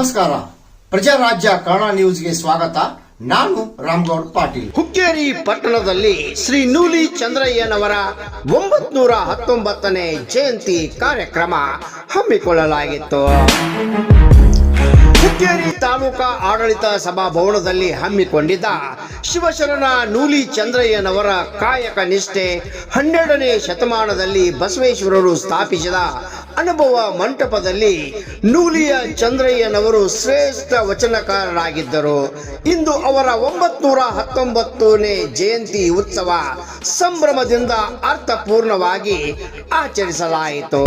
ನಮಸ್ಕಾರ. ಪ್ರಜಾರಾಜ್ಯ ಕನ್ನಡ ನ್ಯೂಸ್ಗೆ ಸ್ವಾಗತ. ನಾನು ರಾಮಗೌಡ ಪಾಟೀಲ್. ಹುಕ್ಕೇರಿ ಪಟ್ಟಣದಲ್ಲಿ ಶ್ರೀ ನೂಲಿ ಚಂದ್ರಯ್ಯನವರ 919ನೇ ಜಯಂತಿ ಕಾರ್ಯಕ್ರಮ ಹಮ್ಮಿಕೊಳ್ಳಲಾಗಿತ್ತು. ಹುಕ್ಕೇರಿ ತಾಲೂಕಾ ಆಡಳಿತ ಸಭಾಭವನದಲ್ಲಿ ಹಮ್ಮಿಕೊಂಡಿದ್ದ ಶಿವಶರಣ ನೂಲಿ ಚಂದ್ರಯ್ಯನವರ ಕಾಯಕ ನಿಷ್ಠೆ 12ನೇ ಶತಮಾನದಲ್ಲಿ ಬಸವೇಶ್ವರರು ಸ್ಥಾಪಿಸಿದ ಅನುಭವ ಮಂಟಪದಲ್ಲಿ ನೂಲಿಯ ಚಂದ್ರಯ್ಯನವರು ಶ್ರೇಷ್ಠ ವಚನಕಾರರಾಗಿದ್ದರು. ಇಂದು ಅವರ 919ನೇ ಜಯಂತಿ ಉತ್ಸವ ಸಂಭ್ರಮದಿಂದ ಅರ್ಥಪೂರ್ಣವಾಗಿ ಆಚರಿಸಲಾಯಿತು.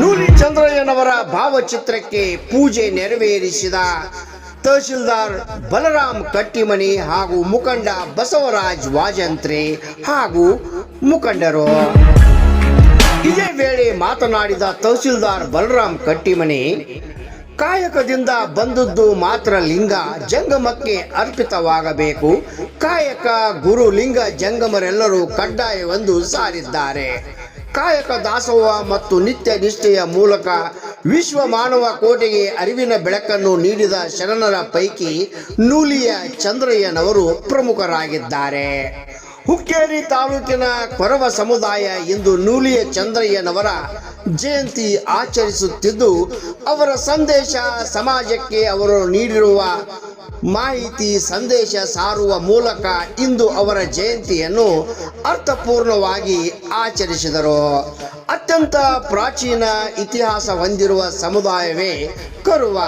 ನೂಲಿ ಚಂದ್ರಯ್ಯನವರ ಭಾವಚಿತ್ರಕ್ಕೆ ಪೂಜೆ ನೆರವೇರಿಸಿದ ತಹಶೀಲ್ದಾರ್ ಬಲರಾಮ್ ಕಟ್ಟಿಮನಿ ಹಾಗೂ ಮುಖಂಡ ಬಸವರಾಜ್ ವಾಜಂತ್ರಿ ಹಾಗೂ ಮುಖಂಡರು. ಇದೇ ವೇಳೆ ಮಾತನಾಡಿದ ತಹಶೀಲ್ದಾರ್ ಬಲರಾಮ್ ಕಟ್ಟಿಮನಿ, ಕಾಯಕದಿಂದ ಬಂದದ್ದು ಮಾತ್ರ ಲಿಂಗ ಜಂಗಮಕ್ಕೆ ಅರ್ಪಿತವಾಗಬೇಕು. ಕಾಯಕ ಗುರು ಲಿಂಗ ಜಂಗಮರೆಲ್ಲರೂ ಕಡ್ಡಾಯವೆಂದು ಸಾರಿದ್ದಾರೆ. ಕಾಯಕ ದಾಸೋಹ ಮತ್ತು ನಿತ್ಯ ನಿಷ್ಠೆಯ ಮೂಲಕ ವಿಶ್ವ ಮಾನವ ಕೋಟೆಗೆ ಅರಿವಿನ ಬೆಳಕನ್ನು ನೀಡಿದ ಶರಣರ ಪೈಕಿ ನೂಲಿಯ ಚಂದ್ರಯ್ಯನವರು ಪ್ರಮುಖರಾಗಿದ್ದಾರೆ. ಹುಕ್ಕೇರಿ ತಾಲೂಕಿನ ಕೊರವ ಸಮುದಾಯ ಇಂದು ನೂಲಿಯ ಚಂದ್ರಯ್ಯನವರ ಜಯಂತಿ ಆಚರಿಸುತ್ತಿದ್ದು, ಅವರ ಸಂದೇಶ ಸಮಾಜಕ್ಕೆ ಅವರು ನೀಡಿರುವ ಮಾಹಿತಿ ಸಂದೇಶ ಸಾರುವ ಮೂಲಕ ಇಂದು ಅವರ ಜಯಂತಿಯನ್ನು ಅರ್ಥಪೂರ್ಣವಾಗಿ ಆಚರಿಸಿದರು. ಅತ್ಯಂತ ಪ್ರಾಚೀನ ಇತಿಹಾಸ ಹೊಂದಿರುವ ಸಮುದಾಯವೇ ಕೊರವ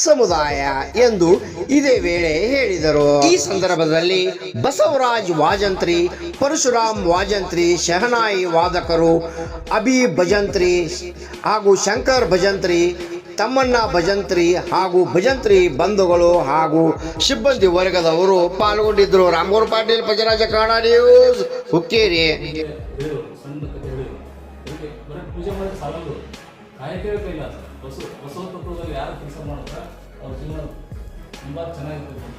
ಸಮುದಾಯ ಎಂದು ಇದೇ ವೇಳೆ ಹೇಳಿದರು. ಈ ಸಂದರ್ಭದಲ್ಲಿ ಬಸವರಾಜ್ ವಾಜಂತ್ರಿ, ಪರಶುರಾಮ್ ವಾಜಂತ್ರಿ, ಶಹನಾಯಿ ವಾದಕರು, ಅಭಿ ಭಜಂತ್ರಿ ಹಾಗೂ ಶಂಕರ್ ಭಜಂತ್ರಿ, ತಮ್ಮಣ್ಣ ಭಜಂತ್ರಿ ಹಾಗೂ ಭಜಂತ್ರಿ ಬಂಧುಗಳು ಹಾಗೂ ಸಿಬ್ಬಂದಿ ವರ್ಗದವರು ಪಾಲ್ಗೊಂಡಿದ್ದರು. ರಾಮಗೌಡ ಪಾಟೀಲ್, ಪ್ರಜಾರಾಜ್ಯ ಕನ್ನಡ ನ್ಯೂಸ್, ಹುಕ್ಕೇರಿ. ಪೂಜೆ ಮಾಡಿದ್ರೆ ಸಾಲದು, ಕಾಯಕವೇ ಕೈಲಾಸ. ಬಸವ ತತ್ವದಲ್ಲಿ ಯಾರು ಕೆಲಸ ಮಾಡ್ತಾರೆ ಅವ್ರ ಜೀವನ ತುಂಬ ಚೆನ್ನಾಗಿರ್ತದೆ.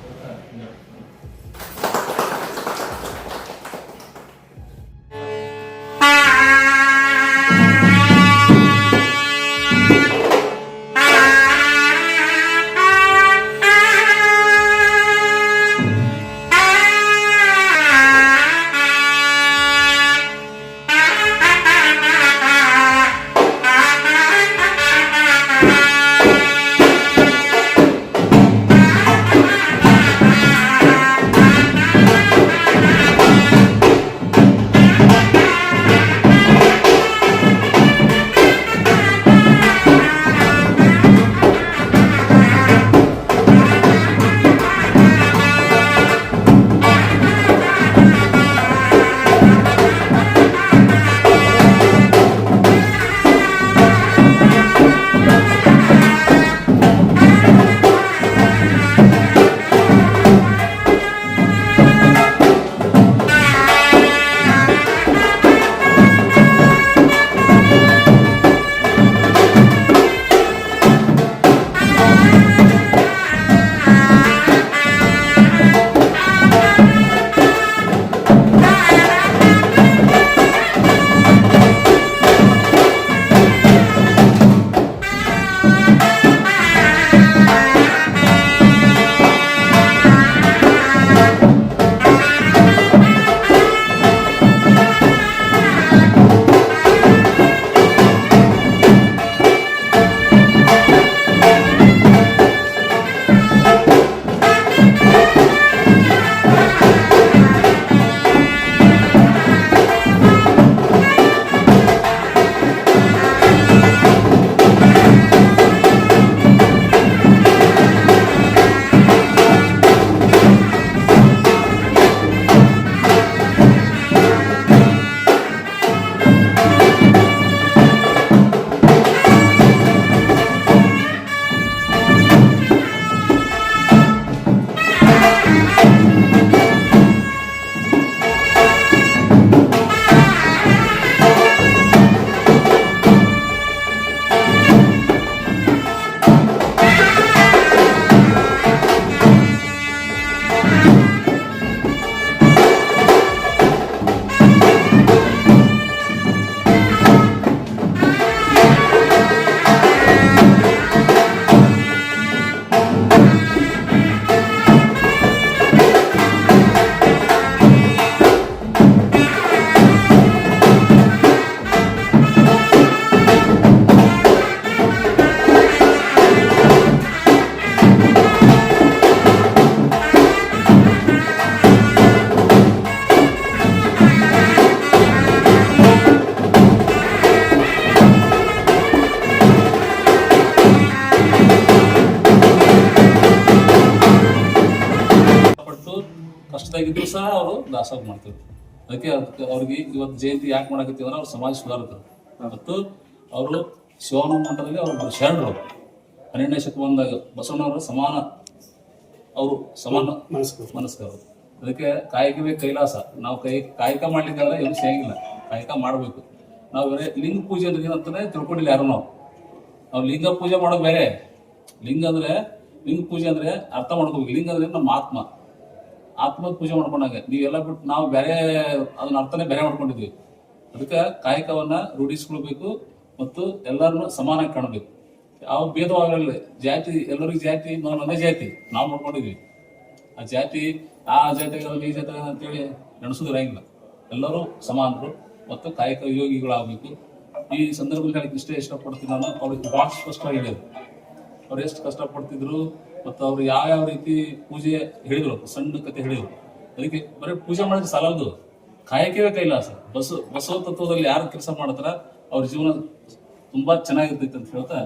ದಿವಸ ಅವರು ದಾಸೋಹ ಮಾಡ್ತಾರೆ. ಅದಕ್ಕೆ ಅವ್ರಿಗೆ ಇವತ್ತು ಜಯಂತಿ ಯಾಕೆ ಮಾಡಕತ್ತೀವಿ ಅಂದ್ರೆ ಅವ್ರ ಸಮಾಜ ಸುಧಾರಕರು ಮತ್ತು ಅವರು ಶಿವನ ಮಠದಲ್ಲಿ ಅವರು ಶರಣರು 12ನೇ ಶತಮಾನದಾಗ ಬಸವಣ್ಣವರು ಸಮಾನ, ಅವರು ಸಮಾನ ಮನಸ್ಕರು. ಅದಕ್ಕೆ ಕಾಯಕವೇ ಕೈಲಾಸ. ನಾವು ಕಾಯಕ ಮಾಡ್ಲಿಕ್ಕಂದ್ರೆ ಏನು ಸಿಗಂಗಿಲ್ಲ, ಕಾಯಕ ಮಾಡಬೇಕು. ನಾವು ಬೇರೆ ಲಿಂಗ ಪೂಜೆ ಅಂದ್ರೆ ಏನಂತಾನೆ ತಿಳ್ಕೊಂಡಿಲ್ಲ ಯಾರು. ನಾವು ಲಿಂಗ ಪೂಜೆ ಮಾಡೋದು ಬೇರೆ. ಲಿಂಗ ಪೂಜೆ ಅಂದ್ರೆ ಅರ್ಥ ಮಾಡ್ಕೋಬೇಕು. ಲಿಂಗ ಅಂದ್ರೆ ನಮ್ಮ ಆತ್ಮದ ಪೂಜೆ ಮಾಡ್ಕೊಂಡಾಗ ನೀವೆಲ್ಲ ಬಿಟ್ಟು ನಾವು ಬೇರೆ ಅದನ್ನ ಅರ್ಥನೇ ಬೇರೆ ಮಾಡ್ಕೊಂಡಿದ್ವಿ. ಅದಕ್ಕೆ ಕಾಯಕವನ್ನ ರೂಢಿಸ್ಕೊಳ್ಬೇಕು ಮತ್ತು ಎಲ್ಲರನ್ನು ಸಮಾನ ಕಾಣಬೇಕು. ಯಾವ ಭೇದವಾಗಿರಲಿಲ್ಲ. ಜಾತಿ ಎಲ್ಲರಿಗೂ ಜಾತಿ ಒಂದೇ ಜಾತಿ ನಾವು ಮಾಡ್ಕೊಂಡಿದ್ವಿ. ಆ ಜಾತಿ ಈ ಜಾತಿ ಅಂತೇಳಿ ನಡೆಸೋದಿರಂಗಿಲ್ಲ. ಎಲ್ಲರೂ ಸಮಾನರು ಮತ್ತು ಕಾಯಕ ಯೋಗಿಗಳಾಗಬೇಕು. ಈ ಸಂದರ್ಭದಲ್ಲಿ ಹೇಳಕ್ಕೆ ಇಷ್ಟಪಡ್ತೀನಿ ನಾನು. ಅವ್ರಿಗೆ ಭಾಳ ಸ್ಪಷ್ಟವಾಗಿ ಹೇಳಿದ್ರು ಅವ್ರು ಎಷ್ಟು ಕಷ್ಟಪಡ್ತಿದ್ರು ಮತ್ತು ಅವ್ರು ಯಾವ ರೀತಿ ಪೂಜೆ ಹೇಳಿದ್ರು, ಸಣ್ಣ ಕತೆ ಹೇಳಿದ್ರು. ಅದಕ್ಕೆ ಬರೀ ಪೂಜೆ ಮಾಡಿದ್ರೆ ಸಾಲದು, ಕಾಯಕವೇ ಕೈಲಾಸ. ಬಸವ ತತ್ವದಲ್ಲಿ ಯಾರು ಕೆಲಸ ಮಾಡ್ತಾರ ಅವ್ರ ಜೀವನ ತುಂಬಾ ಚೆನ್ನಾಗಿರ್ತೈತೆ ಅಂತ ಹೇಳ್ತಾ